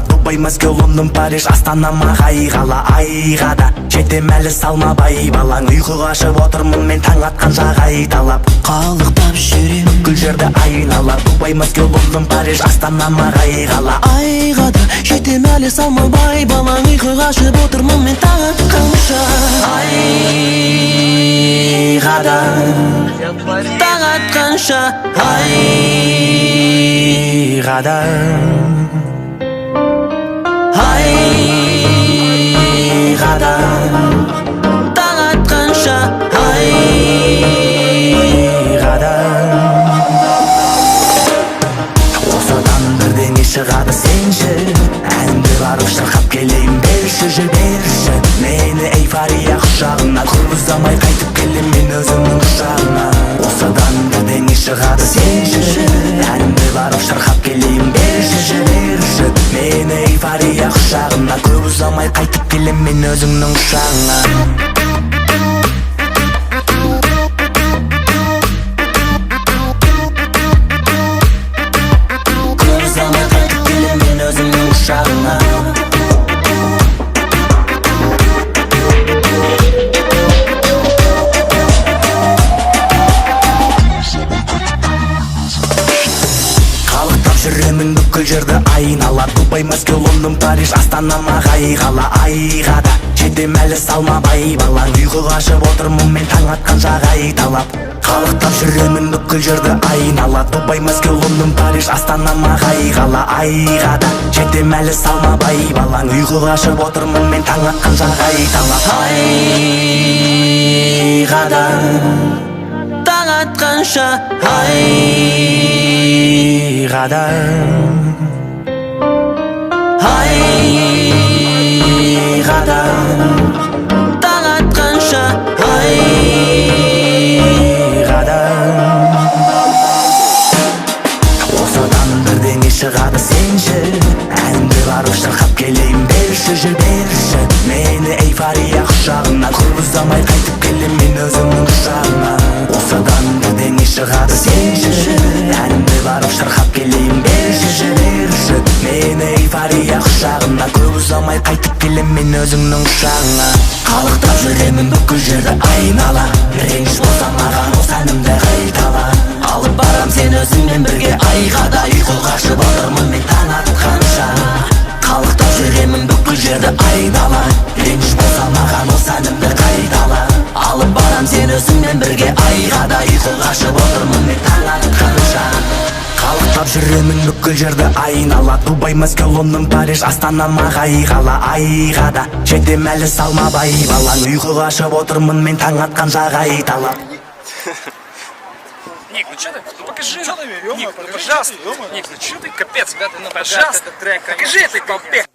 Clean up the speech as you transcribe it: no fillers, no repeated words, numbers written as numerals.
ала. Дубай, Мәскеу, Лондон, Париж, Астанама қайғала. Айға да жетем әлі салмабай балаң. Ұйқы қашып отырмын мен таң атқанша қайталап. Қалықтап жүрем бүкіл жерді айнала. Дубай, Мәскеу, Лондон, Париж, Астанама қайғала. Айға да жетем әлі салмабай балаң. Ұйқы қашып отырмын мен таң атқанша. Айға да таң атқанша. Айға да айға да таң атқанша. айға да осыдан бірдеңе шығады сенші. Әнді барып шырқап келейін берші жіберші мені эйфория құшағына. Көп ұзамай қайтып келем мен өзімнің құшағына. Осыдан бірдеңе шығады сенші. Әнді барып шырқап келейін берші жіберші мені эйфория құшағына. Көп ұзамай қайтып келем мен өзіңнің құшағына. Көп ұзамай қайтып келем мен өзіңнің құшағына. Жүремін бүкіл жерді айнала. Дубай, Мәскеу, Лондон, Париж, Астанама қайғала. Айға да жетем әлі салмабай балаң. Ұйқы қашып отырмын мен таң атқанша қайталап. Қалықтап жүремін бүкіл жерді айнала. Дубай, Мәскеу, Лондон, Париж, Астанама қайғала. Айға да жетем әлі салмабай балаң. Ұйқы қашып отырмын мен таң атқанша қайталап. Айға да таң атқанша. айға да айға да таң атқанша. айға да осыдан бірдеңе шығады сенші. Әнді барып шырқап келейін берші жіберші мені эйфория құшағына. Көп ұзамай қайтып келем мен өзімнің құшағына. Осыдан бірдеңе шығады сенші. Әнді барып шырқап келейін берші жіберші мені эйфория құшағына. Көп ұзамай қайтып келем мен өзіңнің құшағына. Қалықтап жүремін бүкіл жерді айнала. Реніш болса маған осы әнімді қайтала. Алып барам сен өзіңмен бірге айға да. Ұйқы қашып отырмын мен таң атқанша. Қалықтап жүремін бүкіл жерді айнала. Реніш болса маған осы әнімді қайтала. Алып барам сен өзіңмен бірге айға да. Ұйқы қашып отырмын мен таң атқанша. Қалықтап жүремін бүкіл жерді айнала. Дубай, Мәскеу, Лондон, Париж, Астанама қайғала. Айға да жетем әлі салмабай балаң. Ұйқы қашып отырмын мен таң атқанша қайталап. Ник, ну что ты? Ну покажи. Ник, ну пожалуйста. Ник, ну что ты? Капец, да, ну пожалуйста. Покажи этой толпе.